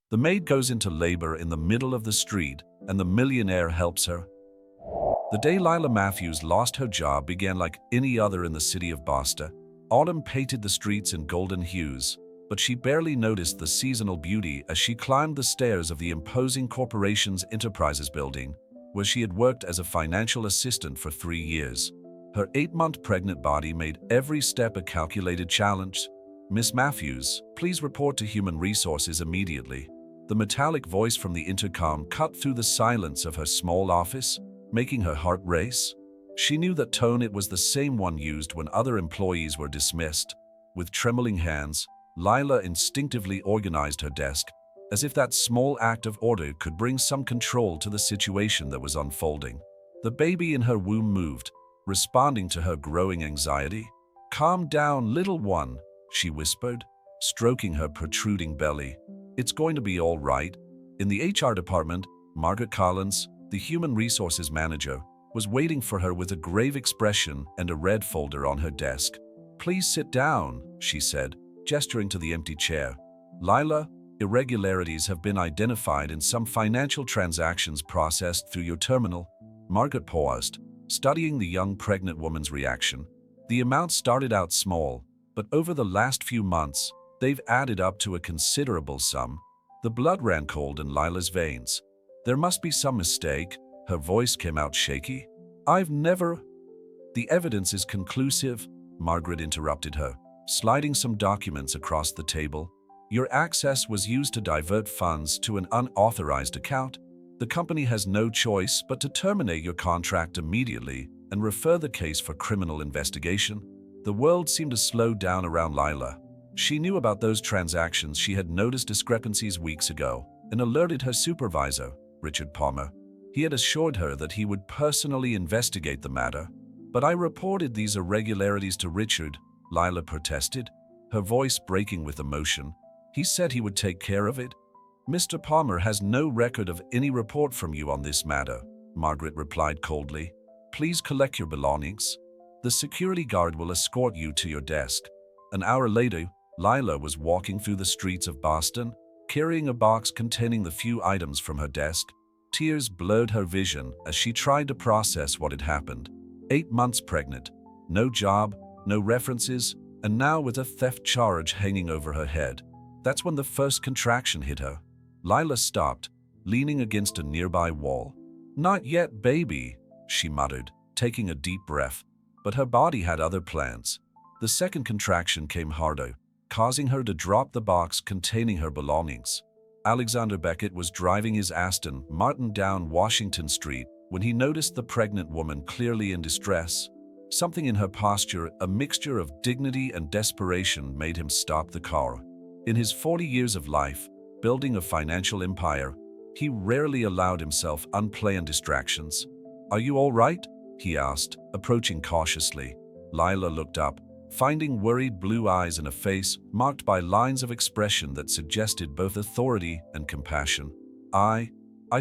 The maid goes into labor in the middle of the street, and the millionaire helps her. The day Lila Matthews lost her job began like any other in the city of Boston. Autumn painted the streets in golden hues, but she barely noticed the seasonal beauty as she climbed the stairs of the imposing corporation's enterprises building, where she had worked as a financial assistant for 3 years. Her 8-month pregnant body made every step a calculated challenge. "Miss Matthews, please report to Human Resources immediately." The metallic voice from the intercom cut through the silence of her small office, making her heart race. She knew that tone. It was the same one used when other employees were dismissed. With trembling hands, Lila instinctively organized her desk, as if that small act of order could bring some control to the situation that was unfolding. The baby in her womb moved, responding to her growing anxiety. "Calm down, little one," she whispered, stroking her protruding belly. "It's going to be all right." In the HR department, Margaret Collins, the human resources manager, was waiting for her with a grave expression and a red folder on her desk. "Please sit down," she said, gesturing to the empty chair. "Lila, irregularities have been identified in some financial transactions processed through your terminal." Margaret paused, studying the young pregnant woman's reaction. The amount started out small, but over the last few months, they've added up to a considerable sum. The blood ran cold in Lila's veins. "There must be some mistake." Her voice came out shaky. "I've never—" "The evidence is conclusive," Margaret interrupted her, sliding some documents across the table. "Your access was used to divert funds to an unauthorized account. The company has no choice but to terminate your contract immediately and refer the case for criminal investigation." The world seemed to slow down around Lila. She knew about those transactions. She had noticed discrepancies weeks ago and alerted her supervisor, Richard Palmer. He had assured her that he would personally investigate the matter. "But I reported these irregularities to Richard," Lila protested, her voice breaking with emotion. "He said he would take care of it." "Mr. Palmer has no record of any report from you on this matter," Margaret replied coldly. "Please collect your belongings. The security guard will escort you to your desk." An hour later, Lila was walking through the streets of Boston, carrying a box containing the few items from her desk. Tears blurred her vision as she tried to process what had happened. 8 months pregnant, no job, no references, and now with a theft charge hanging over her head. That's when the first contraction hit her. Lila stopped, leaning against a nearby wall. "Not yet, baby," she muttered, taking a deep breath. But her body had other plans. The second contraction came harder, causing her to drop the box containing her belongings. Alexander Beckett was driving his Aston Martin down Washington Street when he noticed the pregnant woman clearly in distress. Something in her posture, a mixture of dignity and desperation, made him stop the car. In his 40 years of life, building a financial empire, he rarely allowed himself unplanned distractions. "Are you all right?" he asked, approaching cautiously. Lila looked up, finding worried blue eyes and a face marked by lines of expression that suggested both authority and compassion. I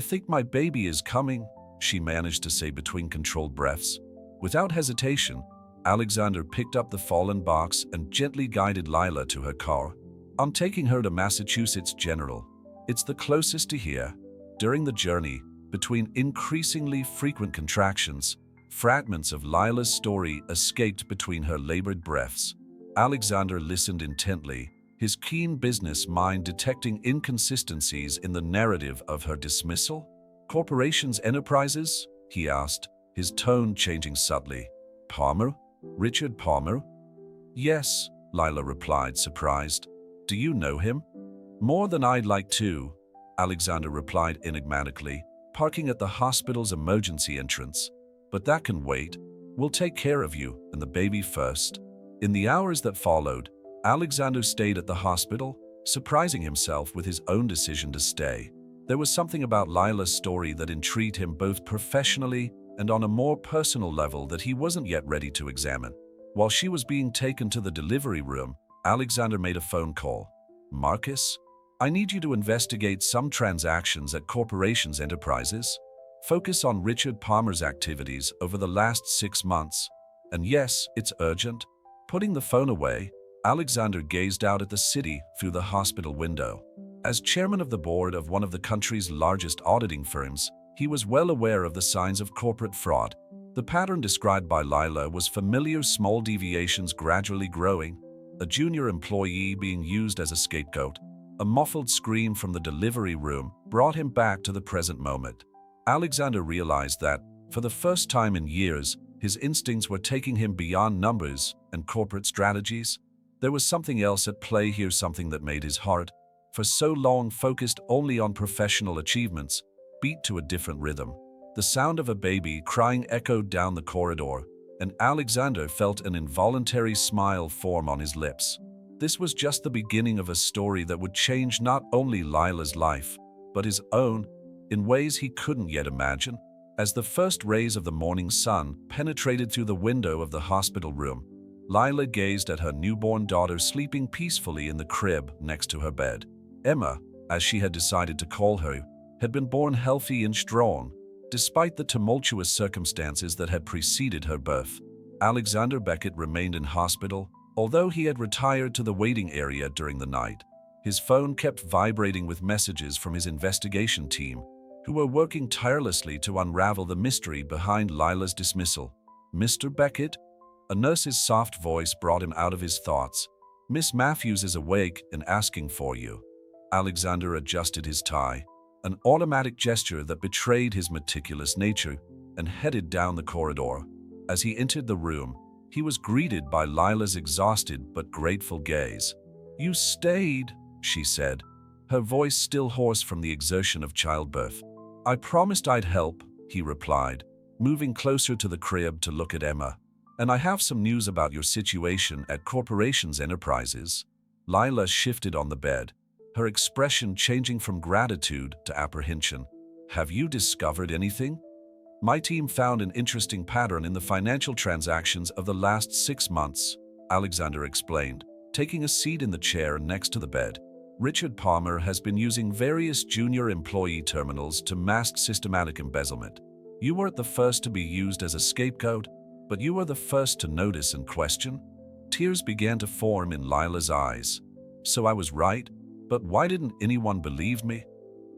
think my baby is coming," she managed to say between controlled breaths. Without hesitation, Alexander picked up the fallen box and gently guided Lila to her car. "I'm taking her to Massachusetts General. It's the closest to here." During the journey, between increasingly frequent contractions, fragments of Lila's story escaped between her labored breaths. Alexander listened intently, his keen business mind detecting inconsistencies in the narrative of her dismissal. "Corporations enterprises?" he asked, his tone changing subtly. "Palmer? Richard Palmer?" "Yes," Lila replied, surprised. "Do you know him?" "More than I'd like to," Alexander replied enigmatically, parking at the hospital's emergency entrance. "But that can wait. We'll take care of you and the baby first." In the hours that followed, Alexander stayed at the hospital, surprising himself with his own decision to stay. There was something about Lila's story that intrigued him both professionally and on a more personal level that he wasn't yet ready to examine. While she was being taken to the delivery room, Alexander made a phone call. "Marcus, I need you to investigate some transactions at Corporations Enterprises. Focus on Richard Palmer's activities over the last 6 months. And yes, it's urgent." Putting the phone away, Alexander gazed out at the city through the hospital window. As chairman of the board of one of the country's largest auditing firms, he was well aware of the signs of corporate fraud. The pattern described by Lila was familiar: small deviations gradually growing, a junior employee being used as a scapegoat. A muffled scream from the delivery room brought him back to the present moment. Alexander realized that, for the first time in years, his instincts were taking him beyond numbers and corporate strategies. There was something else at play here, something that made his heart, for so long focused only on professional achievements, beat to a different rhythm. The sound of a baby crying echoed down the corridor, and Alexander felt an involuntary smile form on his lips. This was just the beginning of a story that would change not only Lila's life, but his own, in ways he couldn't yet imagine. As the first rays of the morning sun penetrated through the window of the hospital room, Lila gazed at her newborn daughter sleeping peacefully in the crib next to her bed. Emma, as she had decided to call her, had been born healthy and strong, despite the tumultuous circumstances that had preceded her birth. Alexander Beckett remained in hospital, although he had retired to the waiting area during the night. His phone kept vibrating with messages from his investigation team, who were working tirelessly to unravel the mystery behind Lila's dismissal. "Mr. Beckett?" A nurse's soft voice brought him out of his thoughts. "Miss Matthews is awake and asking for you." Alexander adjusted his tie, an automatic gesture that betrayed his meticulous nature, and headed down the corridor. As he entered the room, he was greeted by Lila's exhausted but grateful gaze. "You stayed," she said, her voice still hoarse from the exertion of childbirth. "I promised I'd help," he replied, moving closer to the crib to look at Emma. "And I have some news about your situation at Corporations Enterprises." Lila shifted on the bed, her expression changing from gratitude to apprehension. "Have you discovered anything?" "My team found an interesting pattern in the financial transactions of the last 6 months," Alexander explained, taking a seat in the chair next to the bed. "Richard Palmer has been using various junior employee terminals to mask systematic embezzlement. You weren't the first to be used as a scapegoat, but you were the first to notice and question." Tears began to form in Lila's eyes. "So I was right? But why didn't anyone believe me?"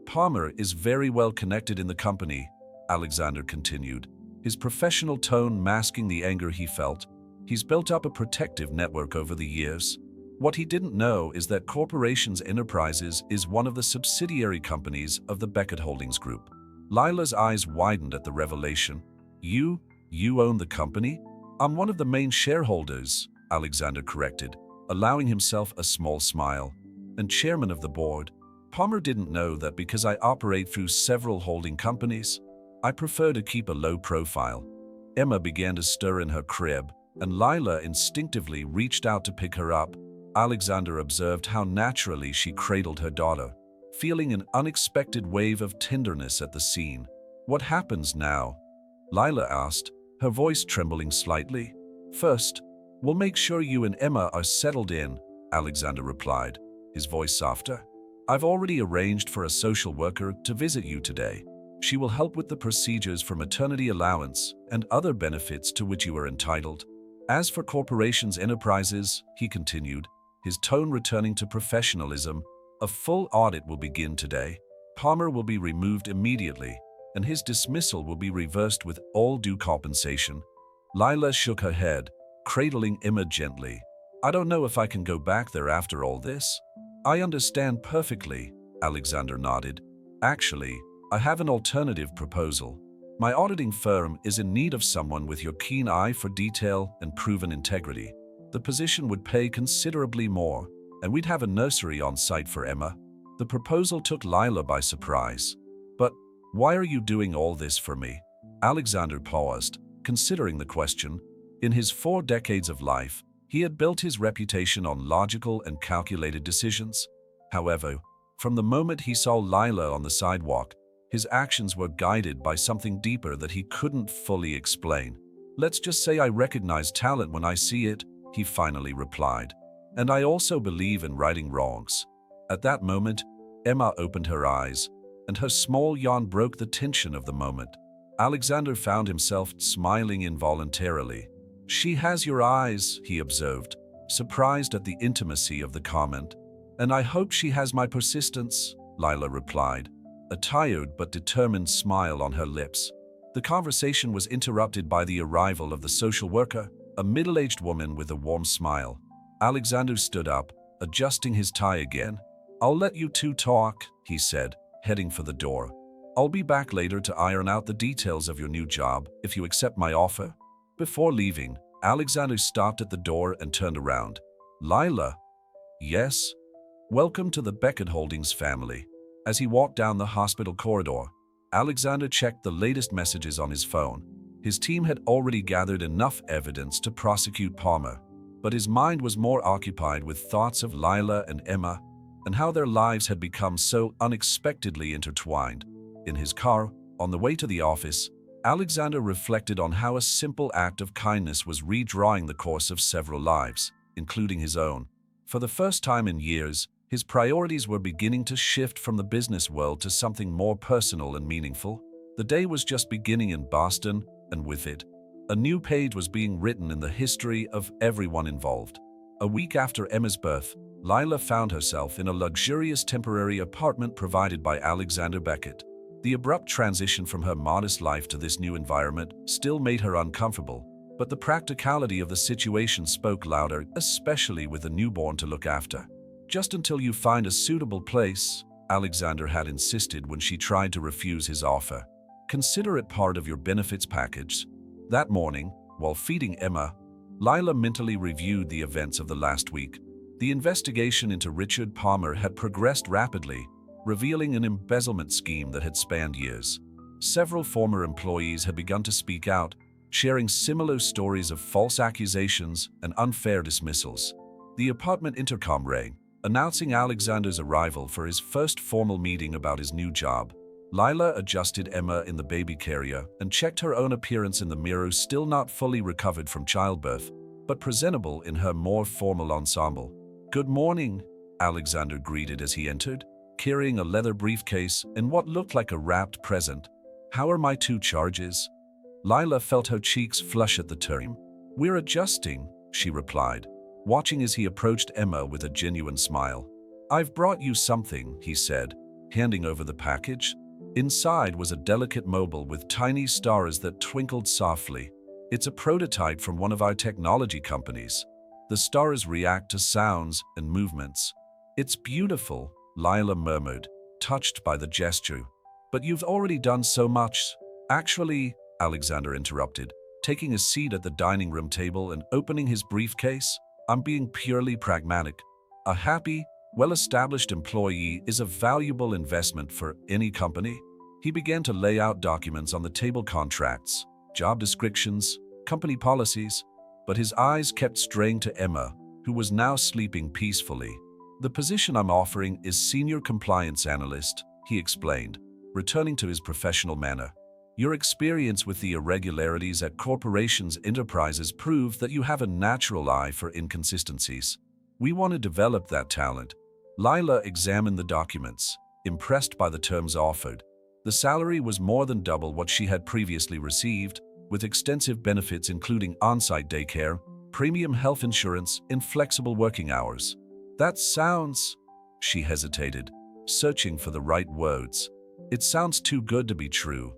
"Palmer is very well connected in the company," Alexander continued, his professional tone masking the anger he felt. "He's built up a protective network over the years. What he didn't know is that Corporations Enterprises is one of the subsidiary companies of the Beckett Holdings Group." Lila's eyes widened at the revelation. You own the company?" "I'm one of the main shareholders," Alexander corrected, allowing himself a small smile. "And chairman of the board. Palmer didn't know that because I operate through several holding companies, I prefer to keep a low profile." Emma began to stir in her crib, and Lila instinctively reached out to pick her up. Alexander observed how naturally she cradled her daughter, feeling an unexpected wave of tenderness at the scene. "What happens now?" Lila asked, her voice trembling slightly. "First, we'll make sure you and Emma are settled in," Alexander replied, his voice softer. "I've already arranged for a social worker to visit you today. She will help with the procedures for maternity allowance and other benefits to which you are entitled. As for Corporations Enterprises," he continued, his tone returning to professionalism, "a full audit will begin today. Palmer will be removed immediately, and his dismissal will be reversed with all due compensation." Lila shook her head, cradling Emma gently. "I don't know if I can go back there after all this." "I understand perfectly," Alexander nodded. "Actually, I have an alternative proposal. My auditing firm is in need of someone with your keen eye for detail and proven integrity. The position would pay considerably more, and we'd have a nursery on site for Emma." The proposal took Lila by surprise. "But why are you doing all this for me?" Alexander paused, considering the question. In his 4 decades of life, he had built his reputation on logical and calculated decisions. However, from the moment he saw Lila on the sidewalk, his actions were guided by something deeper that he couldn't fully explain. "Let's just say I recognize talent when I see it," he finally replied. "And I also believe in righting wrongs." At that moment, Emma opened her eyes, and her small yawn broke the tension of the moment. Alexander found himself smiling involuntarily. "She has your eyes," he observed, surprised at the intimacy of the comment. And I hope she has my persistence, Lila replied, a tired but determined smile on her lips. The conversation was interrupted by the arrival of the social worker, a middle-aged woman with a warm smile. Alexander stood up, adjusting his tie again. "I'll let you two talk," he said, heading for the door. "I'll be back later to iron out the details of your new job, if you accept my offer." Before leaving, Alexander stopped at the door and turned around. "Lila?" "Yes?" "Welcome to the Beckett Holdings family." As he walked down the hospital corridor, Alexander checked the latest messages on his phone. His team had already gathered enough evidence to prosecute Palmer, but his mind was more occupied with thoughts of Lila and Emma and how their lives had become so unexpectedly intertwined. In his car, on the way to the office, Alexander reflected on how a simple act of kindness was redrawing the course of several lives, including his own. For the first time in years, his priorities were beginning to shift from the business world to something more personal and meaningful. The day was just beginning in Boston, and with it, a new page was being written in the history of everyone involved. A week after Emma's birth, Lila found herself in a luxurious temporary apartment provided by Alexander Beckett. The abrupt transition from her modest life to this new environment still made her uncomfortable, but the practicality of the situation spoke louder, especially with a newborn to look after. "Just until you find a suitable place," Alexander had insisted when she tried to refuse his offer. "Consider it part of your benefits package." That morning, while feeding Emma, Lila mentally reviewed the events of the last week. The investigation into Richard Palmer had progressed rapidly, revealing an embezzlement scheme that had spanned years. Several former employees had begun to speak out, sharing similar stories of false accusations and unfair dismissals. The apartment intercom rang, announcing Alexander's arrival for his first formal meeting about his new job. Lila adjusted Emma in the baby carrier and checked her own appearance in the mirror, still not fully recovered from childbirth, but presentable in her more formal ensemble. "Good morning," Alexander greeted as he entered, carrying a leather briefcase and what looked like a wrapped present. "How are my two charges?" Lila felt her cheeks flush at the term. "We're adjusting," she replied, watching as he approached Emma with a genuine smile. "I've brought you something," he said, handing over the package. Inside was a delicate mobile with tiny stars that twinkled softly. "It's a prototype from one of our technology companies. The stars react to sounds and movements." "It's beautiful," Lila murmured, touched by the gesture. "But you've already done so much." "Actually," Alexander interrupted, taking a seat at the dining room table and opening his briefcase, "I'm being purely pragmatic. A happy, well-established employee is a valuable investment for any company." He began to lay out documents on the table: contracts, job descriptions, company policies, but his eyes kept straying to Emma, who was now sleeping peacefully. "The position I'm offering is Senior Compliance Analyst," he explained, returning to his professional manner. "Your experience with the irregularities at corporations' enterprises prove that you have a natural eye for inconsistencies. We want to develop that talent." Lila examined the documents, impressed by the terms offered. The salary was more than double what she had previously received, with extensive benefits including on-site daycare, premium health insurance, and flexible working hours. "That sounds—" she hesitated, searching for the right words. "It sounds too good to be true."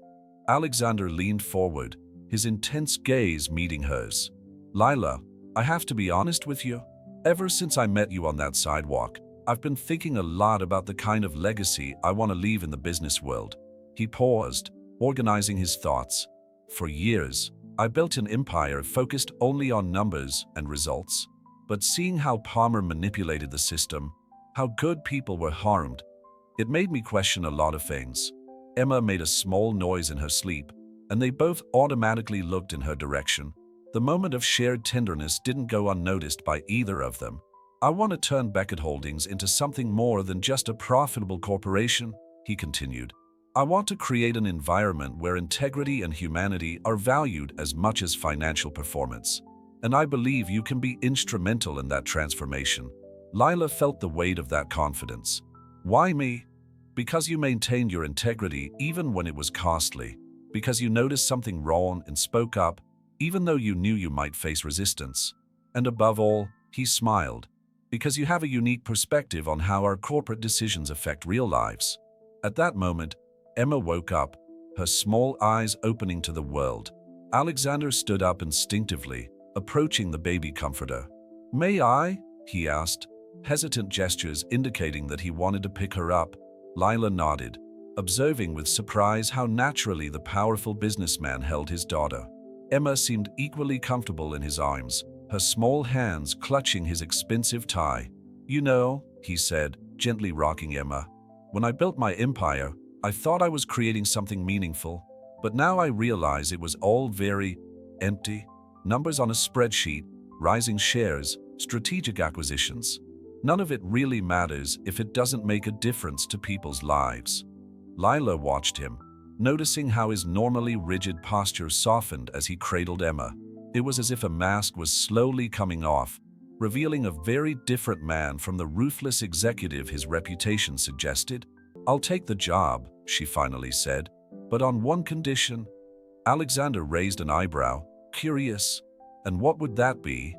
Alexander leaned forward, his intense gaze meeting hers. "Lila, I have to be honest with you. Ever since I met you on that sidewalk, I've been thinking a lot about the kind of legacy I want to leave in the business world." He paused, organizing his thoughts. "For years, I built an empire focused only on numbers and results. But seeing how Palmer manipulated the system, how good people were harmed, it made me question a lot of things." Emma made a small noise in her sleep, and they both automatically looked in her direction. The moment of shared tenderness didn't go unnoticed by either of them. "I want to turn Beckett Holdings into something more than just a profitable corporation," he continued. "I want to create an environment where integrity and humanity are valued as much as financial performance. And I believe you can be instrumental in that transformation." Lila felt the weight of that confidence. "Why me?" "Because you maintained your integrity even when it was costly. Because you noticed something wrong and spoke up, even though you knew you might face resistance. And above all," he smiled, because you have a unique perspective on how our corporate decisions affect real lives." At that moment, Emma woke up, her small eyes opening to the world. Alexander stood up instinctively, approaching the baby comforter. "May I?" he asked, hesitant gestures indicating that he wanted to pick her up. Lila nodded, observing with surprise how naturally the powerful businessman held his daughter. Emma seemed equally comfortable in his arms, her small hands clutching his expensive tie. "You know," he said, gently rocking Emma, "when I built my empire, I thought I was creating something meaningful, but now I realize it was all very empty. Numbers on a spreadsheet, rising shares, strategic acquisitions. None of it really matters if it doesn't make a difference to people's lives." Lila watched him, noticing how his normally rigid posture softened as he cradled Emma. It was as if a mask was slowly coming off, revealing a very different man from the ruthless executive his reputation suggested. "I'll take the job," she finally said, "but on one condition." Alexander raised an eyebrow, curious. "And what would that be?"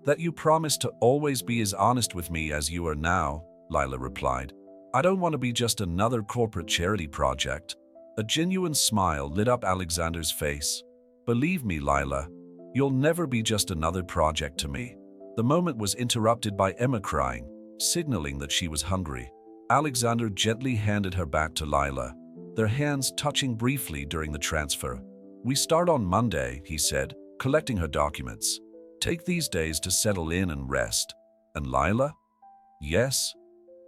"That you promise to always be as honest with me as you are now," Lila replied. "I don't want to be just another corporate charity project." A genuine smile lit up Alexander's face. "Believe me, Lila, you'll never be just another project to me." The moment was interrupted by Emma crying, signaling that she was hungry. Alexander gently handed her back to Lila, their hands touching briefly during the transfer. "We start on Monday," he said, collecting her documents. "Take these days to settle in and rest." "And Lila?" "Yes.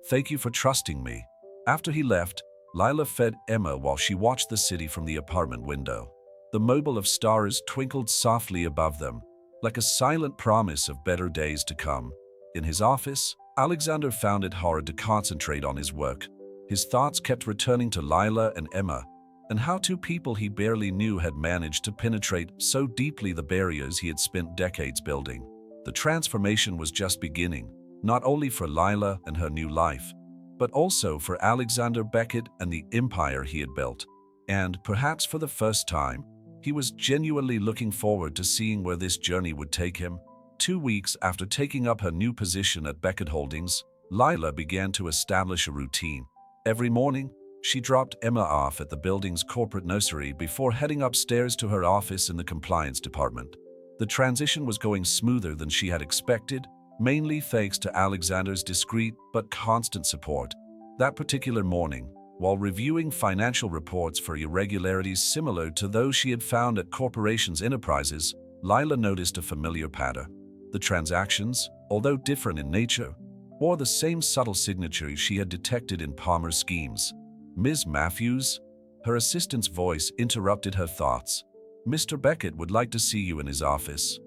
Thank you for trusting me." After he left, Lila fed Emma while she watched the city from the apartment window. The mobile of stars twinkled softly above them, like a silent promise of better days to come. In his office, Alexander found it hard to concentrate on his work. His thoughts kept returning to Lila and Emma, and how two people he barely knew had managed to penetrate so deeply the barriers he had spent decades building. The transformation was just beginning, not only for Lila and her new life, but also for Alexander Beckett and the empire he had built. And, perhaps for the first time, he was genuinely looking forward to seeing where this journey would take him. 2 weeks after taking up her new position at Beckett Holdings, Lila began to establish a routine. Every morning, she dropped Emma off at the building's corporate nursery before heading upstairs to her office in the compliance department. The transition was going smoother than she had expected, mainly thanks to Alexander's discreet but constant support. That particular morning, while reviewing financial reports for irregularities similar to those she had found at corporations' enterprises, Lila noticed a familiar pattern. The transactions, although different in nature, bore the same subtle signature she had detected in Palmer's schemes. "Ms. Matthews?" Her assistant's voice interrupted her thoughts. "Mr. Beckett would like to see you in his office."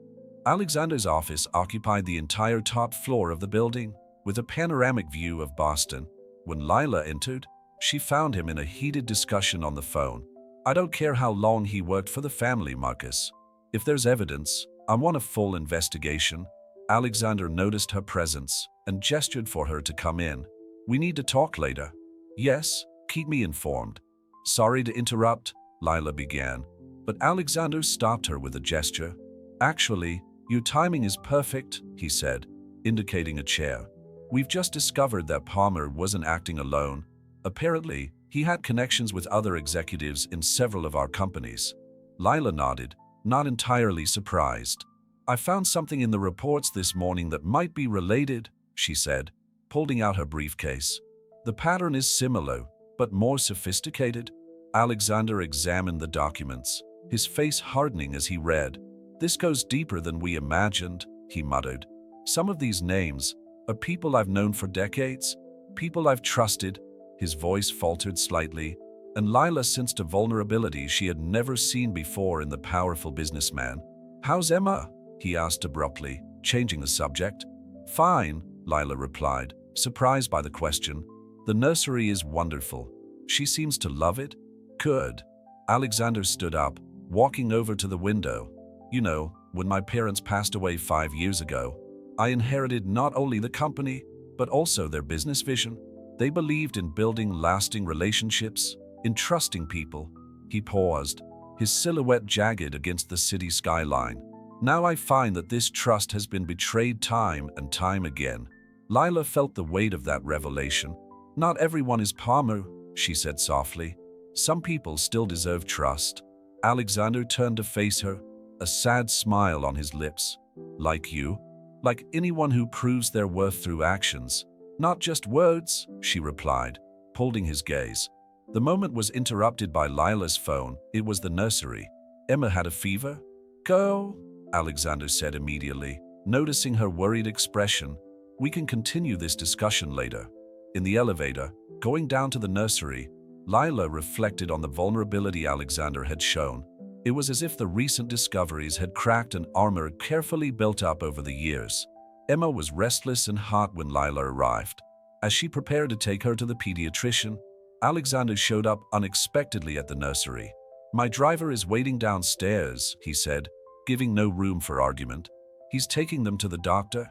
Alexander's office occupied the entire top floor of the building, with a panoramic view of Boston. When Lila entered, she found him in a heated discussion on the phone. "I don't care how long he worked for the family, Marcus. If there's evidence, I want a full investigation." Alexander noticed her presence and gestured for her to come in. "We need to talk later." "Yes, keep me informed." "Sorry to interrupt," Lila began, but Alexander stopped her with a gesture. "Actually, your timing is perfect," he said, indicating a chair. "We've just discovered that Palmer wasn't acting alone. Apparently, he had connections with other executives in several of our companies." Lila nodded, not entirely surprised. "I found something in the reports this morning that might be related," she said, holding out her briefcase. "The pattern is similar, but more sophisticated." Alexander examined the documents, his face hardening as he read. "This goes deeper than we imagined," he muttered. "Some of these names are people I've known for decades, people I've trusted." His voice faltered slightly, and Lila sensed a vulnerability she had never seen before in the powerful businessman. "How's Emma?" he asked abruptly, changing the subject. "Fine," Lila replied, surprised by the question. "The nursery is wonderful. She seems to love it." "Good." Alexander stood up, walking over to the window. "You know, when my parents passed away 5 years ago, I inherited not only the company, but also their business vision. They believed in building lasting relationships, in trusting people." He paused, his silhouette jagged against the city skyline. "Now I find that this trust has been betrayed time and time again." Lila felt the weight of that revelation. Not everyone is Palmer, she said softly. Some people still deserve trust. Alexander turned to face her, a sad smile on his lips. Like you? Like anyone who proves their worth through actions. Not just words, she replied, holding his gaze. The moment was interrupted by Lila's phone. It was the nursery. Emma had a fever? Go, Alexander said immediately, noticing her worried expression. We can continue this discussion later. In the elevator, going down to the nursery, Lila reflected on the vulnerability Alexander had shown. It was as if the recent discoveries had cracked an armor carefully built up over the years. Emma was restless and hot when Lila arrived. As she prepared to take her to the pediatrician, Alexander showed up unexpectedly at the nursery. My driver is waiting downstairs, he said, giving no room for argument. He's taking them to the doctor.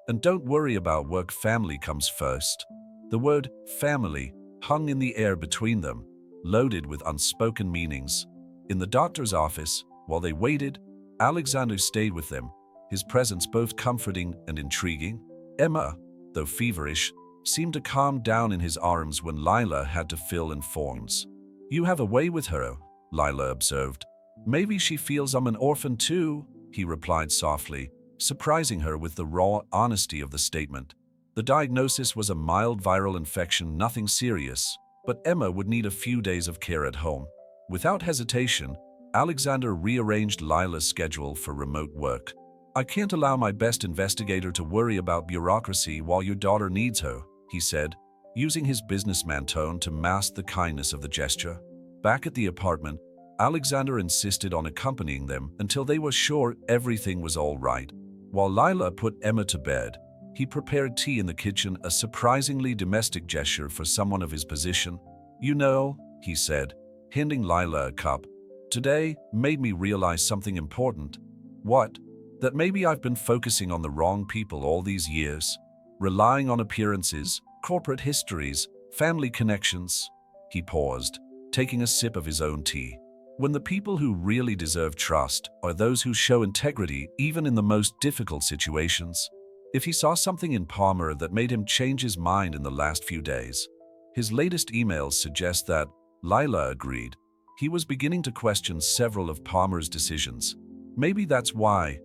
And don't worry about work, family comes first. The word family hung in the air between them, loaded with unspoken meanings. In the doctor's office, while they waited, Alexander stayed with them, his presence both comforting and intriguing. Emma, though feverish, seemed to calm down in his arms when Lila had to fill in forms. You have a way with her, Lila observed. Maybe she feels I'm an orphan too, he replied softly, surprising her with the raw honesty of the statement. The diagnosis was a mild viral infection, nothing serious, but Emma would need a few days of care at home. Without hesitation, Alexander rearranged Lila's schedule for remote work. I can't allow my best investigator to worry about bureaucracy while your daughter needs her, he said, using his businessman tone to mask the kindness of the gesture. Back at the apartment, Alexander insisted on accompanying them until they were sure everything was all right. While Lila put Emma to bed, he prepared tea in the kitchen, a surprisingly domestic gesture for someone of his position. You know, he said, handing Lila a cup, today made me realize something important. What? That maybe I've been focusing on the wrong people all these years, relying on appearances, corporate histories, family connections. He paused, taking a sip of his own tea. When the people who really deserve trust are those who show integrity even in the most difficult situations. If he saw something in Palmer that made him change his mind in the last few days, his latest emails suggest that, Lila agreed, he was beginning to question several of Palmer's decisions. Maybe that's why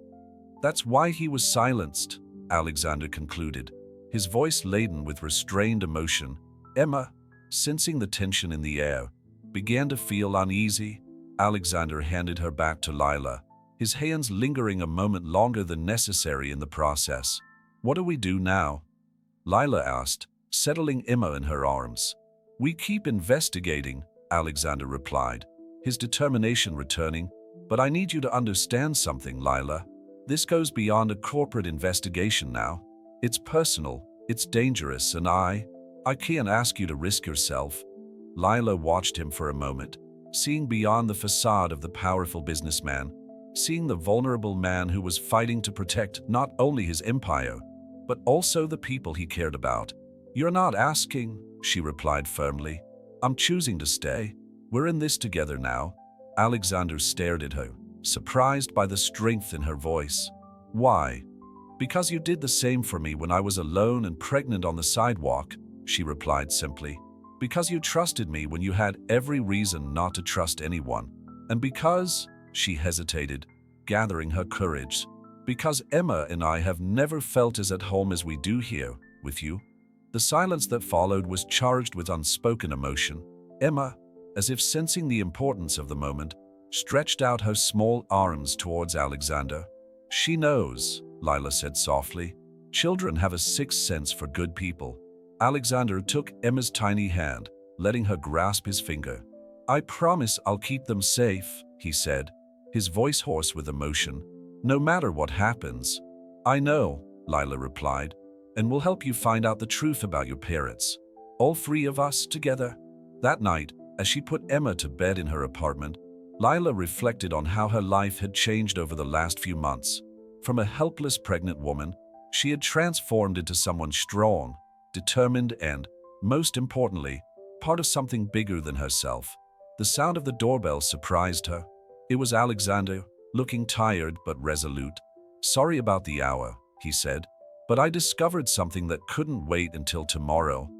he was silenced, Alexander concluded, his voice laden with restrained emotion. Emma, sensing the tension in the air, began to feel uneasy. Alexander handed her back to Lila, his hands lingering a moment longer than necessary in the process. What do we do now? Lila asked, settling Emma in her arms. We keep investigating, Alexander replied, his determination returning. But I need you to understand something, Lila. This goes beyond a corporate investigation now. It's personal, it's dangerous, and I can't ask you to risk yourself. Lila watched him for a moment, seeing beyond the facade of the powerful businessman, seeing the vulnerable man who was fighting to protect not only his empire, but also the people he cared about. You're not asking, she replied firmly. I'm choosing to stay. We're in this together now. Alexander stared at her, surprised by the strength in her voice. Why? Because you did the same for me when I was alone and pregnant on the sidewalk, she replied simply. Because you trusted me when you had every reason not to trust anyone. And because, she hesitated, gathering her courage, because Emma and I have never felt as at home as we do here, with you. The silence that followed was charged with unspoken emotion. Emma, as if sensing the importance of the moment, stretched out her small arms towards Alexander. She knows, Lila said softly. Children have a sixth sense for good people. Alexander took Emma's tiny hand, letting her grasp his finger. I promise I'll keep them safe, he said, his voice hoarse with emotion. No matter what happens. I know, Lila replied, and we'll help you find out the truth about your parents. All three of us together. That night, as she put Emma to bed in her apartment, Lila reflected on how her life had changed over the last few months. From a helpless pregnant woman, she had transformed into someone strong, determined, and, most importantly, part of something bigger than herself. The sound of the doorbell surprised her. It was Alexander, looking tired but resolute. Sorry about the hour, he said. But I discovered something that couldn't wait until tomorrow.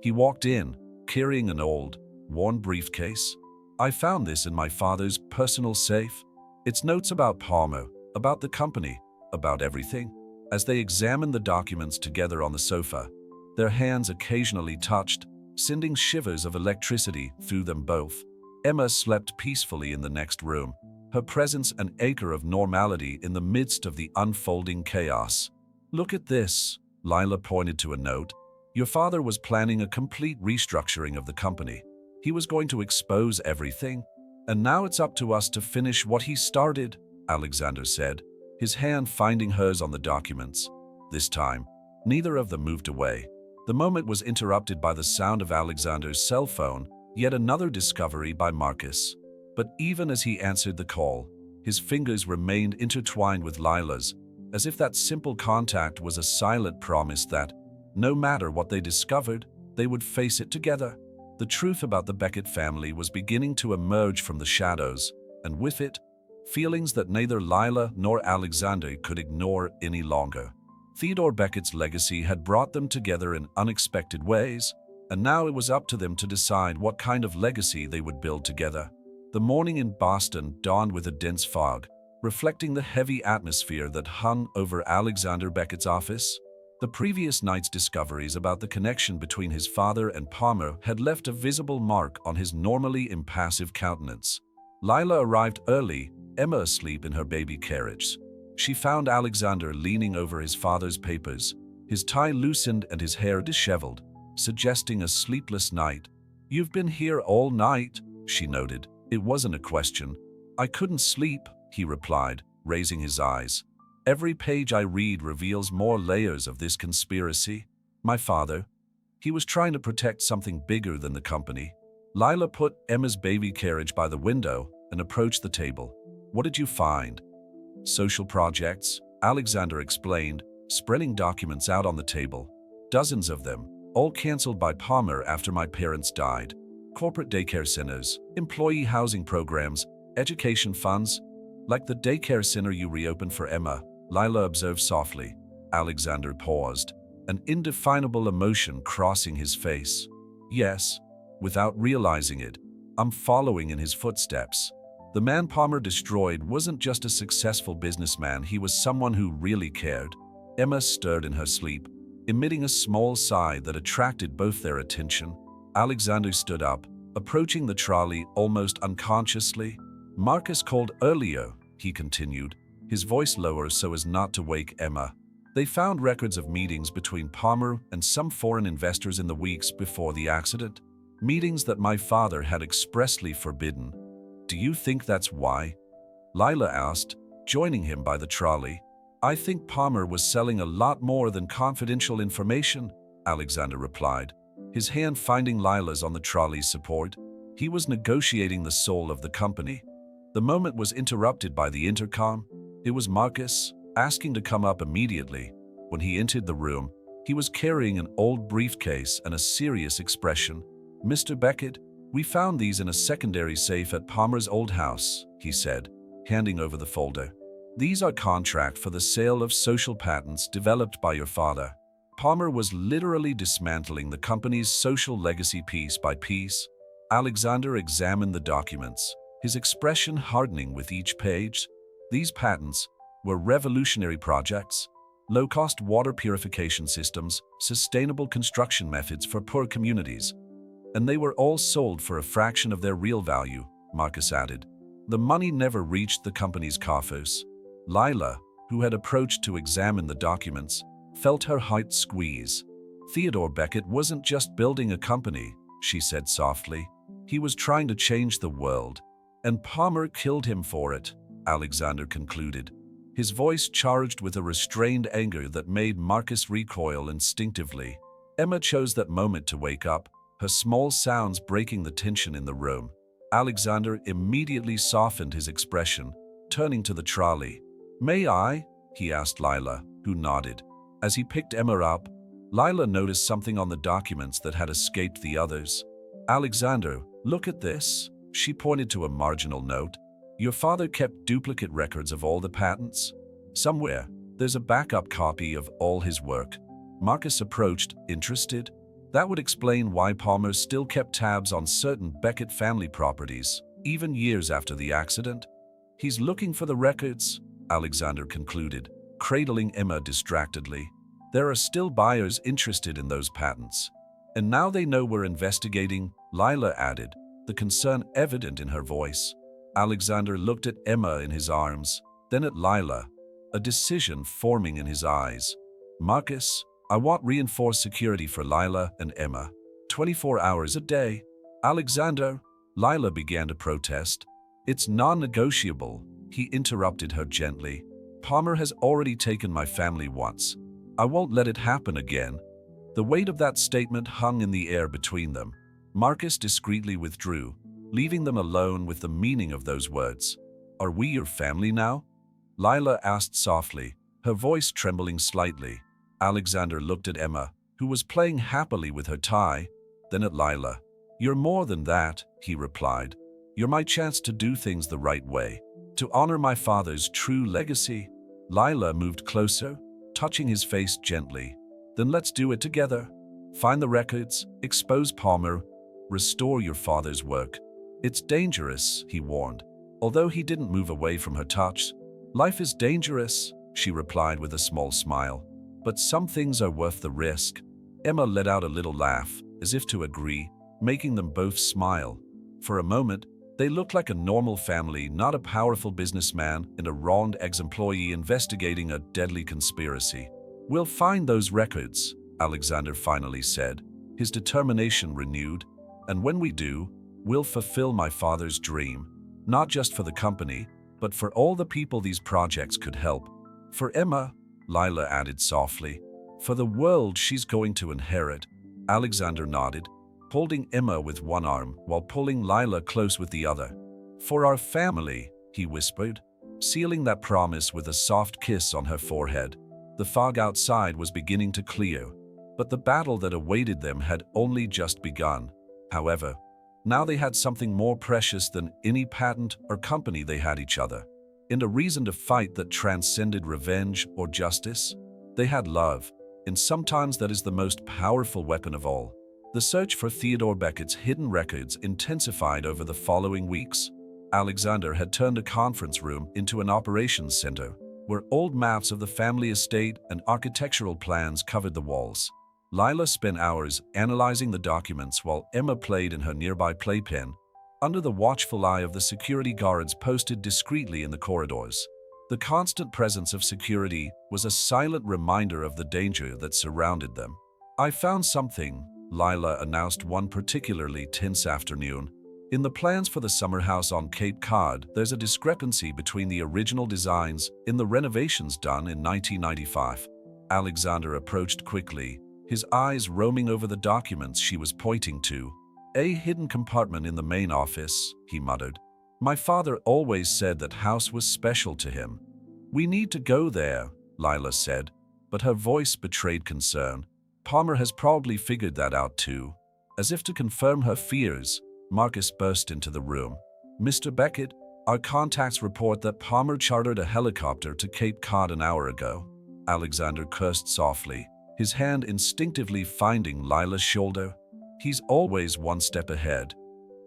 He walked in, carrying an old, worn briefcase. I found this in my father's personal safe. It's notes about Palmer, about the company, about everything. As they examined the documents together on the sofa, their hands occasionally touched, sending shivers of electricity through them both. Emma slept peacefully in the next room, her presence an anchor of normality in the midst of the unfolding chaos. "Look at this," Lila pointed to a note. "Your father was planning a complete restructuring of the company. He was going to expose everything. And now it's up to us to finish what he started," Alexander said, his hand finding hers on the documents. This time, neither of them moved away. The moment was interrupted by the sound of Alexander's cell phone, yet another discovery by Marcus. But even as he answered the call, his fingers remained intertwined with Lila's, as if that simple contact was a silent promise that, no matter what they discovered, they would face it together. The truth about the Beckett family was beginning to emerge from the shadows, and with it, feelings that neither Lila nor Alexander could ignore any longer. Theodore Beckett's legacy had brought them together in unexpected ways, and now it was up to them to decide what kind of legacy they would build together. The morning in Boston dawned with a dense fog, reflecting the heavy atmosphere that hung over Alexander Beckett's office. The previous night's discoveries about the connection between his father and Palmer had left a visible mark on his normally impassive countenance. Lila arrived early, Emma asleep in her baby carriage. She found Alexander leaning over his father's papers, his tie loosened and his hair disheveled, suggesting a sleepless night. "You've been here all night," she noted. It wasn't a question. "I couldn't sleep," he replied, raising his eyes. "Every page I read reveals more layers of this conspiracy. My father, he was trying to protect something bigger than the company." Lila put Emma's baby carriage by the window and approached the table. "What did you find?" "Social projects," Alexander explained, spreading documents out on the table. "Dozens of them, all cancelled by Palmer after my parents died. Corporate daycare centers, employee housing programs, education funds, like the daycare center you reopened for Emma," Lila observed softly. Alexander paused, an indefinable emotion crossing his face. "Yes," without realizing it, "I'm following in his footsteps." The man Palmer destroyed wasn't just a successful businessman, he was someone who really cared. Emma stirred in her sleep, emitting a small sigh that attracted both their attention. Alexander stood up, approaching the trolley almost unconsciously. "Marcus called earlier," he continued, his voice lower so as not to wake Emma. "They found records of meetings between Palmer and some foreign investors in the weeks before the accident. Meetings that my father had expressly forbidden. Do you think that's why?" Lila asked, joining him by the trolley. "I think Palmer was selling a lot more than confidential information," Alexander replied, his hand finding Lila's on the trolley's support. "He was negotiating the soul of the company." The moment was interrupted by the intercom. It was Marcus, asking to come up immediately. When he entered the room, he was carrying an old briefcase and a serious expression. "Mr. Beckett, we found these in a secondary safe at Palmer's old house," he said, handing over the folder. "These are contract for the sale of social patents developed by your father." Palmer was literally dismantling the company's social legacy piece by piece. Alexander examined the documents, his expression hardening with each page. These patents were revolutionary projects: low-cost water purification systems, sustainable construction methods for poor communities. And they were all sold for a fraction of their real value, Marcus added. The money never reached the company's coffers. Lila, who had approached to examine the documents, felt her heart squeeze. "Theodore Beckett wasn't just building a company," she said softly. "He was trying to change the world. And Palmer killed him for it," Alexander concluded, his voice charged with a restrained anger that made Marcus recoil instinctively. Emma chose that moment to wake up, her small sounds breaking the tension in the room. Alexander immediately softened his expression, turning to the trolley. "May I?" he asked Lila, who nodded. As he picked Emma up, Lila noticed something on the documents that had escaped the others. "Alexander, look at this." She pointed to a marginal note. "Your father kept duplicate records of all the patents. Somewhere, There's a backup copy of all his work. Marcus approached, interested. That would explain why Palmer still kept tabs on certain Beckett family properties, even years after the accident. He's looking for the records, Alexander concluded, cradling Emma distractedly. There are still buyers interested in those patents. And now they know we're investigating, Lila added, the concern evident in her voice. Alexander looked at Emma in his arms, then at Lila, a decision forming in his eyes. Marcus, I want reinforced security for Lila and Emma. 24 hours a day. Alexander, Lila began to protest. It's non-negotiable, he interrupted her gently. Palmer has already taken my family once. I won't let it happen again. The weight of that statement hung in the air between them. Marcus discreetly withdrew, leaving them alone with the meaning of those words. Are we your family now? Lila asked softly, her voice trembling slightly. Alexander looked at Emma, who was playing happily with her tie, then at Lila. You're more than that, he replied. You're my chance to do things the right way, to honor my father's true legacy. Lila moved closer, touching his face gently. Then let's do it together. Find the records, expose Palmer, restore your father's work. It's dangerous, he warned. Although he didn't move away from her touch. Life is dangerous, she replied with a small smile. But some things are worth the risk. Emma let out a little laugh, as if to agree, making them both smile. For a moment, they looked like a normal family, not a powerful businessman and a wronged ex-employee investigating a deadly conspiracy. We'll find those records, Alexander finally said, his determination renewed. And when we do, we'll fulfill my father's dream, not just for the company, but for all the people these projects could help. For Emma, Lila added softly, for the world she's going to inherit. Alexander nodded, holding Emma with one arm while pulling Lila close with the other. For our family, he whispered, sealing that promise with a soft kiss on her forehead. The fog outside was beginning to clear, but the battle that awaited them had only just begun. However, now they had something more precious than any patent or company. They had each other. And a reason to fight that transcended revenge or justice. They had love, and sometimes that is the most powerful weapon of all. The search for Theodore Beckett's hidden records intensified over the following weeks. Alexander had turned a conference room into an operations center, where old maps of the family estate and architectural plans covered the walls. Lila spent hours analyzing the documents while Emma played in her nearby playpen, under the watchful eye of the security guards posted discreetly in the corridors. The constant presence of security was a silent reminder of the danger that surrounded them. I found something, Lila announced one particularly tense afternoon. In the plans for the summer house on Cape Cod, there's a discrepancy between the original designs and the renovations done in 1995. Alexander approached quickly, his eyes roaming over the documents she was pointing to. A hidden compartment in the main office, he muttered. My father always said that house was special to him. We need to go there, Lila said, but her voice betrayed concern. Palmer has probably figured that out too. As if to confirm her fears, Marcus burst into the room. Mr. Beckett, our contacts report that Palmer chartered a helicopter to Cape Cod an hour ago. Alexander cursed softly, his hand instinctively finding Lila's shoulder. He's always one step ahead.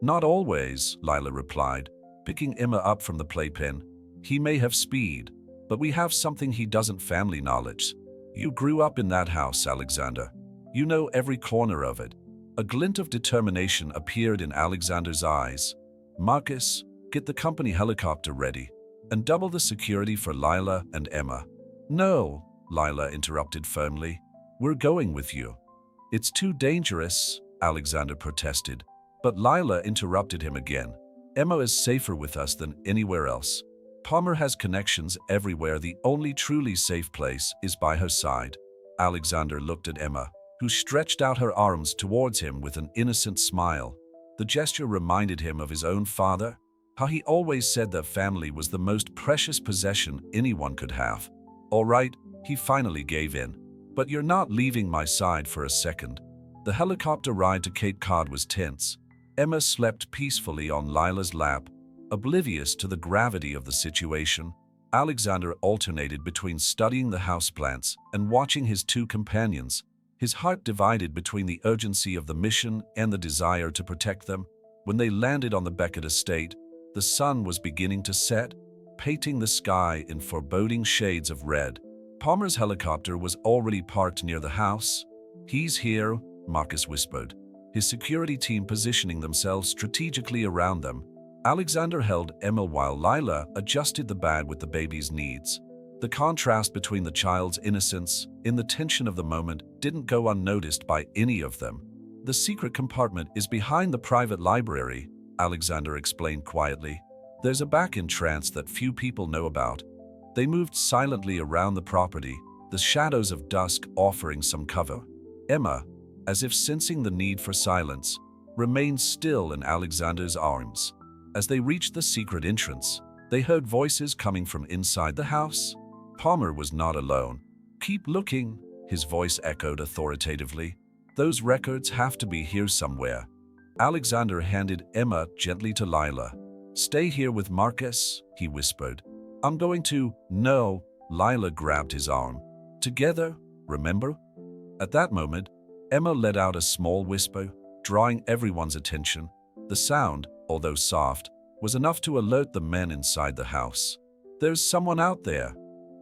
Not always, Lila replied, picking Emma up from the playpen. He may have speed, but we have something he doesn't, family knowledge. You grew up in that house, Alexander. You know every corner of it. A glint of determination appeared in Alexander's eyes. Marcus, get the company helicopter ready, and double the security for Lila and Emma. No, Lila interrupted firmly. We're going with you. It's too dangerous, Alexander protested, but Lila interrupted him again. Emma is safer with us than anywhere else. Palmer has connections everywhere. The only truly safe place is by her side. Alexander looked at Emma, who stretched out her arms towards him with an innocent smile. The gesture reminded him of his own father, how he always said that family was the most precious possession anyone could have. All right, he finally gave in. But you're not leaving my side for a second. The helicopter ride to Cape Cod was tense. Emma slept peacefully on Lila's lap, oblivious to the gravity of the situation. Alexander alternated between studying the houseplants and watching his two companions, his heart divided between the urgency of the mission and the desire to protect them. When they landed on the Beckett estate, the sun was beginning to set, painting the sky in foreboding shades of red. Palmer's helicopter was already parked near the house. "He's here," Marcus whispered, his security team positioning themselves strategically around them. Alexander held Emma while Lila adjusted the bag with the baby's needs. The contrast between the child's innocence and the tension of the moment didn't go unnoticed by any of them. "The secret compartment is behind the private library," Alexander explained quietly. "There's a back entrance that few people know about." They moved silently around the property, the shadows of dusk offering some cover. Emma, as if sensing the need for silence, remained still in Alexander's arms. As they reached the secret entrance, they heard voices coming from inside the house. Palmer was not alone. "Keep looking," his voice echoed authoritatively. "Those records have to be here somewhere." Alexander handed Emma gently to Lila. "Stay here with Marcus," he whispered. "I'm going to—" "No," Lila grabbed his arm. "Together, remember?" At that moment, Emma let out a small whisper, drawing everyone's attention. The sound, although soft, was enough to alert the men inside the house. "There's someone out there,"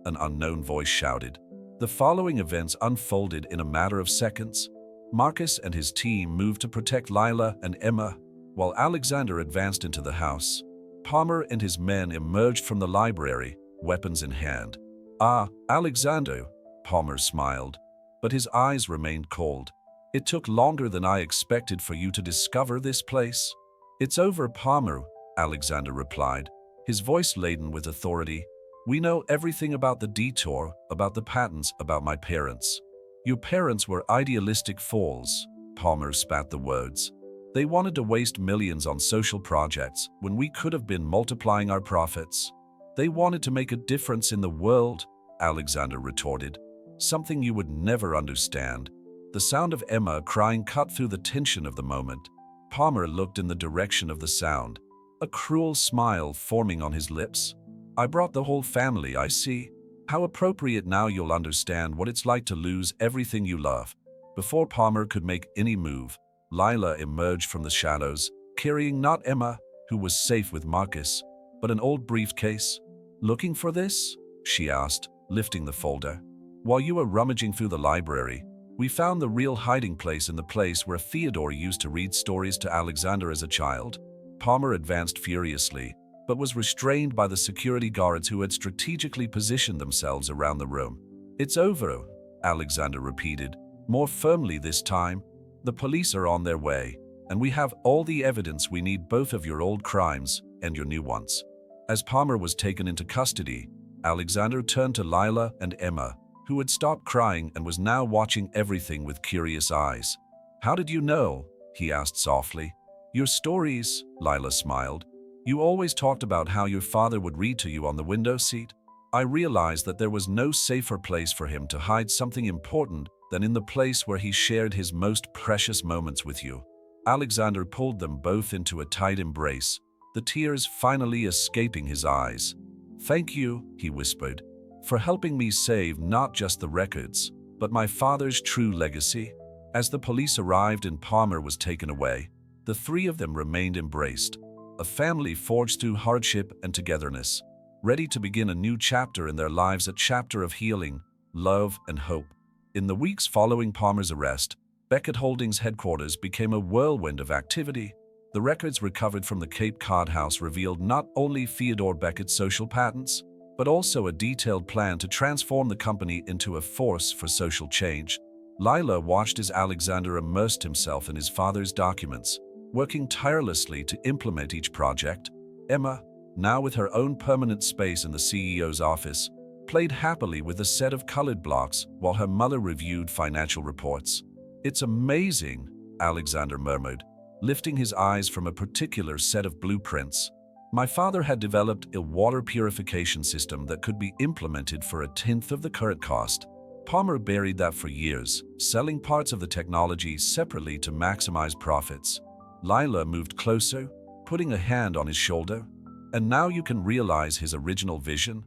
an unknown voice shouted. The following events unfolded in a matter of seconds. Marcus and his team moved to protect Lila and Emma, while Alexander advanced into the house. Palmer and his men emerged from the library, weapons in hand. "Ah, Alexander," Palmer smiled, but his eyes remained cold. "It took longer than I expected for you to discover this place." "It's over, Palmer," Alexander replied, his voice laden with authority. "We know everything about the detour, about the patents, about my parents." "Your parents were idealistic fools," Palmer spat the words. "They wanted to waste millions on social projects when we could have been multiplying our profits. They wanted to make a difference in the world," Alexander retorted. "Something you would never understand." The sound of Emma crying cut through the tension of the moment. Palmer looked in the direction of the sound, a cruel smile forming on his lips. "I brought the whole family, I see. How appropriate, now you'll understand what it's like to lose everything you love." Before Palmer could make any move, Lila emerged from the shadows, carrying not Emma, who was safe with Marcus, but an old briefcase. "Looking for this?" she asked, lifting the folder. "While you were rummaging through the library, we found the real hiding place in the place where Theodore used to read stories to Alexander as a child." Palmer advanced furiously, but was restrained by the security guards who had strategically positioned themselves around the room. "It's over," Alexander repeated, more firmly this time. "The police are on their way, and we have all the evidence we need, both of your old crimes and your new ones." As Palmer was taken into custody, Alexander turned to Lila and Emma, who had stopped crying and was now watching everything with curious eyes. "How did you know?" he asked softly. "Your stories," Lila smiled. "You always talked about how your father would read to you on the window seat. I realized that there was no safer place for him to hide something important than in the place where he shared his most precious moments with you." Alexander pulled them both into a tight embrace, the tears finally escaping his eyes. "Thank you," he whispered, "for helping me save not just the records, but my father's true legacy." As the police arrived and Palmer was taken away, the three of them remained embraced, a family forged through hardship and togetherness, ready to begin a new chapter in their lives, a chapter of healing, love, and hope. In the weeks following Palmer's arrest, Beckett Holdings headquarters became a whirlwind of activity. The records recovered from the Cape Cod house revealed not only Theodore Beckett's social patents, but also a detailed plan to transform the company into a force for social change. Lila watched as Alexander immersed himself in his father's documents, working tirelessly to implement each project. Emma, now with her own permanent space in the CEO's office, played happily with a set of colored blocks while her mother reviewed financial reports. "It's amazing," Alexander murmured, lifting his eyes from a particular set of blueprints. "My father had developed a water purification system that could be implemented for a tenth of the current cost. Palmer buried that for years, selling parts of the technology separately to maximize profits." Lila moved closer, putting a hand on his shoulder. "And now you can realize his original vision."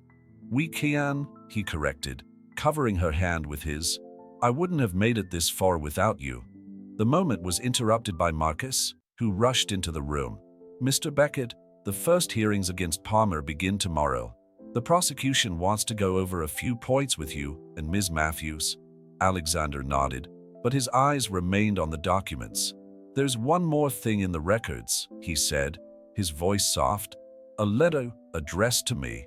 "We can," he corrected, covering her hand with his. "I wouldn't have made it this far without you." The moment was interrupted by Marcus, who rushed into the room. "Mr. Beckett, the first hearings against Palmer begin tomorrow. The prosecution wants to go over a few points with you and Ms. Matthews." Alexander nodded, but his eyes remained on the documents. "There's one more thing in the records," he said, his voice soft. "A letter addressed to me."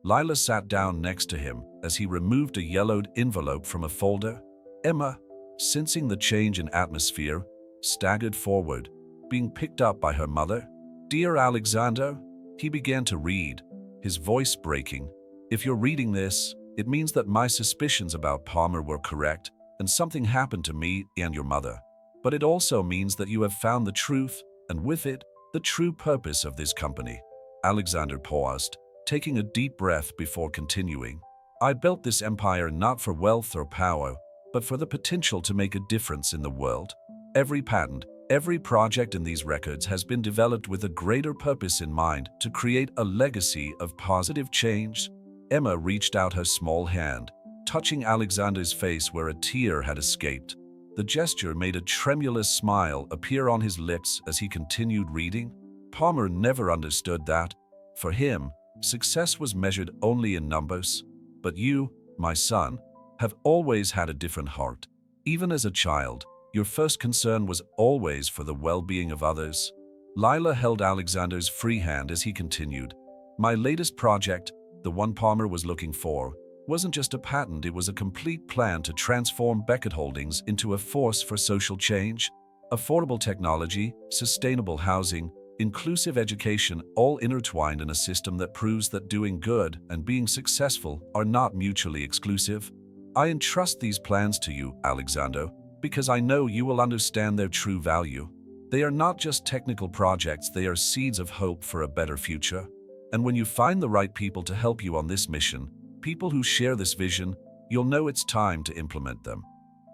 Lila sat down next to him as he removed a yellowed envelope from a folder. Emma, sensing the change in atmosphere, staggered forward, being picked up by her mother. "Dear Alexander," he began to read, his voice breaking. "If you're reading this, it means that my suspicions about Palmer were correct and something happened to me and your mother. But it also means that you have found the truth, and with it, the true purpose of this company." Alexander paused, taking a deep breath before continuing. "I built this empire not for wealth or power, but for the potential to make a difference in the world. Every patent, every project in these records has been developed with a greater purpose in mind, to create a legacy of positive change." Emma reached out her small hand, touching Alexander's face where a tear had escaped. The gesture made a tremulous smile appear on his lips as he continued reading. "Palmer never understood that. For him, success was measured only in numbers. But you, my son, have always had a different heart. Even as a child, your first concern was always for the well-being of others." Lila held Alexander's free hand as he continued. "My latest project, the one Palmer was looking for, wasn't just a patent, it was a complete plan to transform Beckett Holdings into a force for social change. Affordable technology, sustainable housing, inclusive education, all intertwined in a system that proves that doing good and being successful are not mutually exclusive. I entrust these plans to you, Alexander, because I know you will understand their true value. They are not just technical projects, they are seeds of hope for a better future. And when you find the right people to help you on this mission, people who share this vision, you'll know it's time to implement them."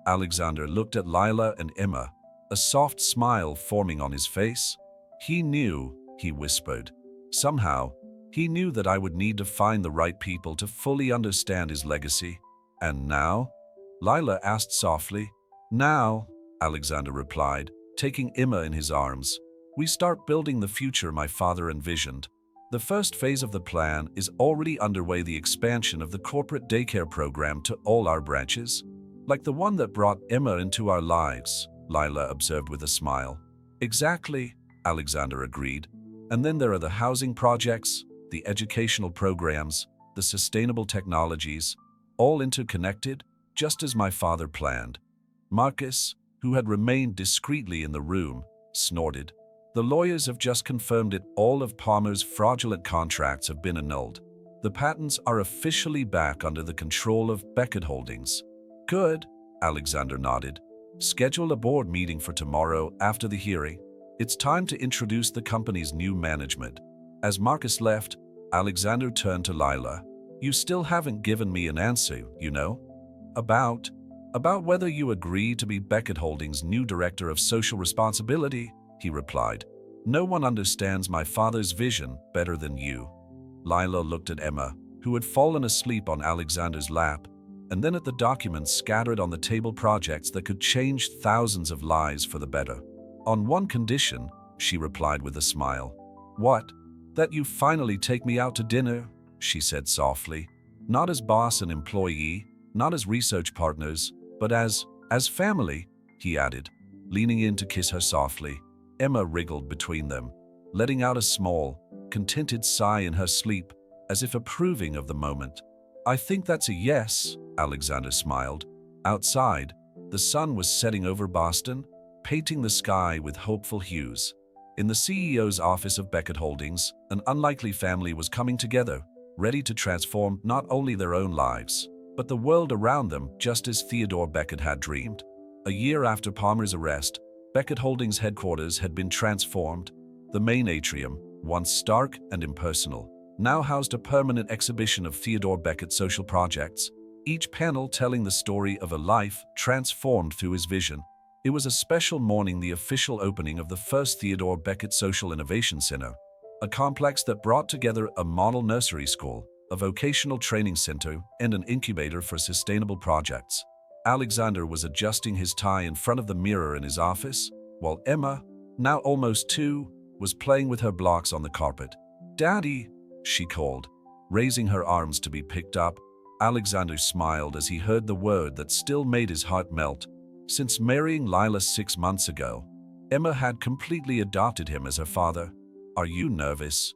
Alexander looked at Lila and Emma, a soft smile forming on his face. "He knew," he whispered. "Somehow, he knew that I would need to find the right people to fully understand his legacy." "And now?" Lila asked softly. "Now," Alexander replied, taking Emma in his arms, "we start building the future my father envisioned. The first phase of the plan is already underway, the expansion of the corporate daycare program to all our branches. Like the one that brought Emma into our lives," Lila observed with a smile. "Exactly," Alexander agreed. "And then there are the housing projects, the educational programs, the sustainable technologies, all interconnected, just as my father planned." Marcus, who had remained discreetly in the room, snorted. "The lawyers have just confirmed it. All of Palmer's fraudulent contracts have been annulled. The patents are officially back under the control of Beckett Holdings." "Good," Alexander nodded. "Schedule a board meeting for tomorrow after the hearing. It's time to introduce the company's new management." As Marcus left, Alexander turned to Lila. "You still haven't given me an answer, you know? About whether you agree to be Beckett Holdings' new director of social responsibility," he replied. "No one understands my father's vision better than you." Lila looked at Emma, who had fallen asleep on Alexander's lap, and then at the documents scattered on the table, projects that could change thousands of lives for the better. "On one condition," she replied with a smile. "What?" "That you finally take me out to dinner," she said softly. "Not as boss and employee, not as research partners, but as family," he added, leaning in to kiss her softly. Emma wriggled between them, letting out a small, contented sigh in her sleep, as if approving of the moment. "I think that's a yes," Alexander smiled. Outside, the sun was setting over Boston, painting the sky with hopeful hues. In the CEO's office of Beckett Holdings, an unlikely family was coming together, ready to transform not only their own lives, but the world around them, just as Theodore Beckett had dreamed. A year after Palmer's arrest, Beckett Holdings' headquarters had been transformed. The main atrium, once stark and impersonal, now housed a permanent exhibition of Theodore Beckett's social projects, each panel telling the story of a life transformed through his vision. It was a special morning, the official opening of the first Theodore Beckett Social Innovation Center, a complex that brought together a model nursery school, a vocational training center, and an incubator for sustainable projects. Alexander was adjusting his tie in front of the mirror in his office, while Emma, now almost 2, was playing with her blocks on the carpet. "Daddy," she called, raising her arms to be picked up. Alexander smiled as he heard the word that still made his heart melt. Since marrying Lila 6 months ago, Emma had completely adopted him as her father. "Are you nervous?"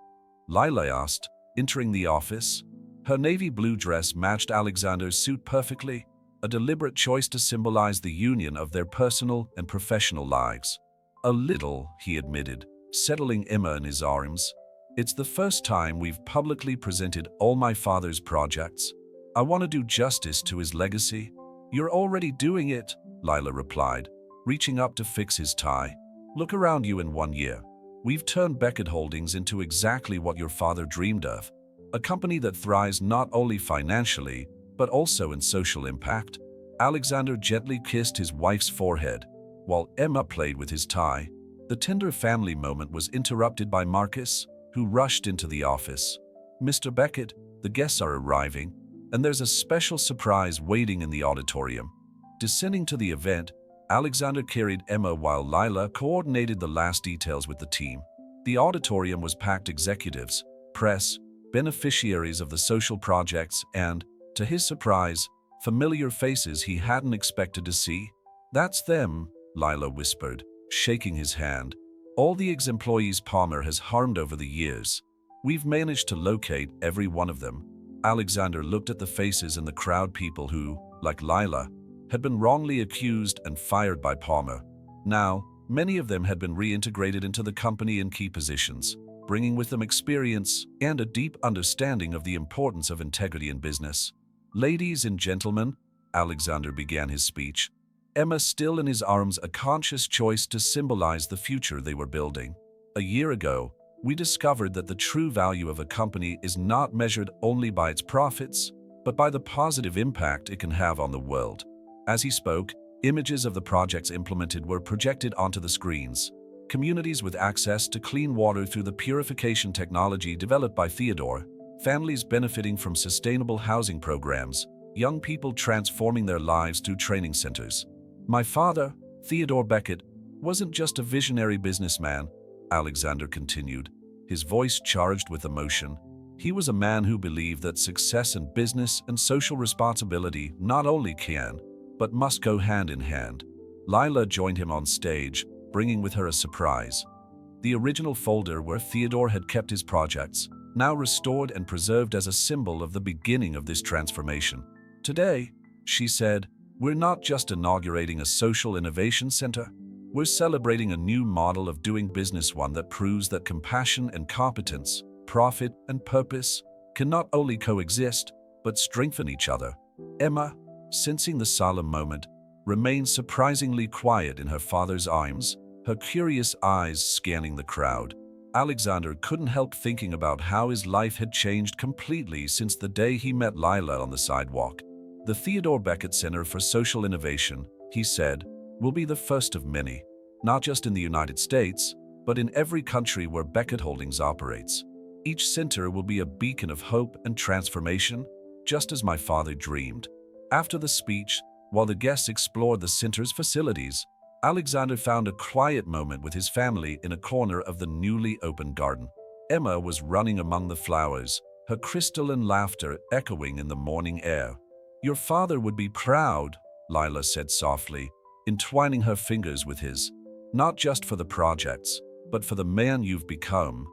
Lila asked, entering the office. Her navy blue dress matched Alexander's suit perfectly, a deliberate choice to symbolize the union of their personal and professional lives. "A little," he admitted, settling Emma in his arms. "It's the first time we've publicly presented all my father's projects. I want to do justice to his legacy." "You're already doing it," Lila replied, reaching up to fix his tie. "Look around you in 1 year. We've turned Beckett Holdings into exactly what your father dreamed of, a company that thrives not only financially, but also in social impact." Alexander gently kissed his wife's forehead, while Emma played with his tie. The tender family moment was interrupted by Marcus, who rushed into the office. "Mr. Beckett, the guests are arriving, and there's a special surprise waiting in the auditorium." Descending to the event, Alexander carried Emma while Lila coordinated the last details with the team. The auditorium was packed executives, press, beneficiaries of the social projects, and, to his surprise, familiar faces he hadn't expected to see. "That's them," Lila whispered, shaking his hand. "All the ex-employees Palmer has harmed over the years. We've managed to locate every one of them." Alexander looked at the faces in the crowd, people who, like Lila, had been wrongly accused and fired by Palmer. Now, many of them had been reintegrated into the company in key positions, bringing with them experience and a deep understanding of the importance of integrity in business. "Ladies and gentlemen," Alexander began his speech, Emma still in his arms, a conscious choice to symbolize the future they were building. "A year ago, we discovered that the true value of a company is not measured only by its profits, but by the positive impact it can have on the world." As he spoke, images of the projects implemented were projected onto the screens. Communities with access to clean water through the purification technology developed by Theodore, families benefiting from sustainable housing programs, young people transforming their lives through training centers. "My father, Theodore Beckett, wasn't just a visionary businessman," Alexander continued, his voice charged with emotion. "He was a man who believed that success in business and social responsibility not only can, but must go hand in hand." Lila joined him on stage, bringing with her a surprise. The original folder where Theodore had kept his projects, now restored and preserved as a symbol of the beginning of this transformation. "Today," she said, "we're not just inaugurating a social innovation center. We're celebrating a new model of doing business, one that proves that compassion and competence, profit and purpose, can not only coexist, but strengthen each other." Emma, sensing the solemn moment, remained surprisingly quiet in her father's arms, her curious eyes scanning the crowd. Alexander couldn't help thinking about how his life had changed completely since the day he met Lila on the sidewalk. "The Theodore Beckett Center for Social Innovation," he said, "will be the first of many, not just in the United States, but in every country where Beckett Holdings operates. Each center will be a beacon of hope and transformation, just as my father dreamed." After the speech, while the guests explored the center's facilities, Alexander found a quiet moment with his family in a corner of the newly opened garden. Emma was running among the flowers, her crystalline laughter echoing in the morning air. "Your father would be proud," Lila said softly, entwining her fingers with his. "Not just for the projects, but for the man you've become."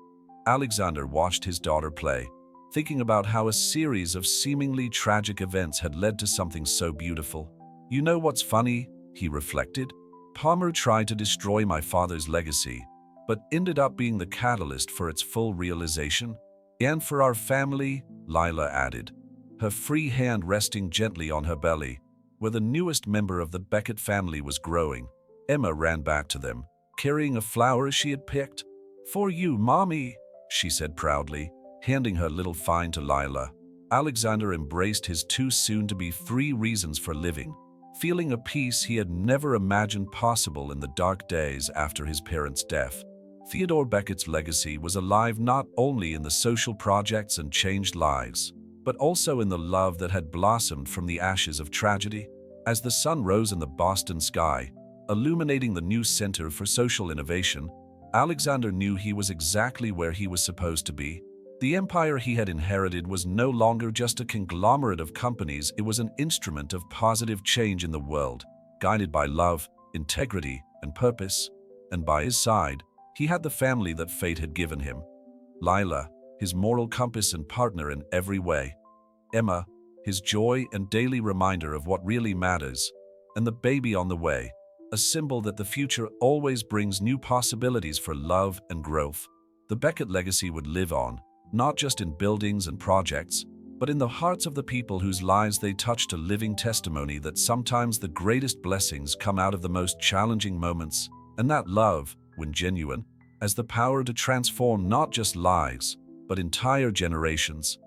Alexander watched his daughter play, thinking about how a series of seemingly tragic events had led to something so beautiful. "You know what's funny?" he reflected. "Palmer tried to destroy my father's legacy, but ended up being the catalyst for its full realization. And for our family," Lila added, her free hand resting gently on her belly, where the newest member of the Beckett family was growing. Emma ran back to them, carrying a flower she had picked. "For you, Mommy," she said proudly, handing her little find to Lila. Alexander embraced his too soon-to-be 3 reasons for living, feeling a peace he had never imagined possible in the dark days after his parents' death. Theodore Beckett's legacy was alive not only in the social projects and changed lives, but also in the love that had blossomed from the ashes of tragedy. As the sun rose in the Boston sky, illuminating the new center for social innovation, Alexander knew he was exactly where he was supposed to be. The empire he had inherited was no longer just a conglomerate of companies, it was an instrument of positive change in the world, guided by love, integrity, and purpose. And by his side, he had the family that fate had given him. Lila, his moral compass and partner in every way. Emma, his joy and daily reminder of what really matters. And the baby on the way, a symbol that the future always brings new possibilities for love and growth. The Beckett legacy would live on, not just in buildings and projects, but in the hearts of the people whose lives they touched, a living testimony that sometimes the greatest blessings come out of the most challenging moments, and that love, when genuine, has the power to transform not just lives, but entire generations.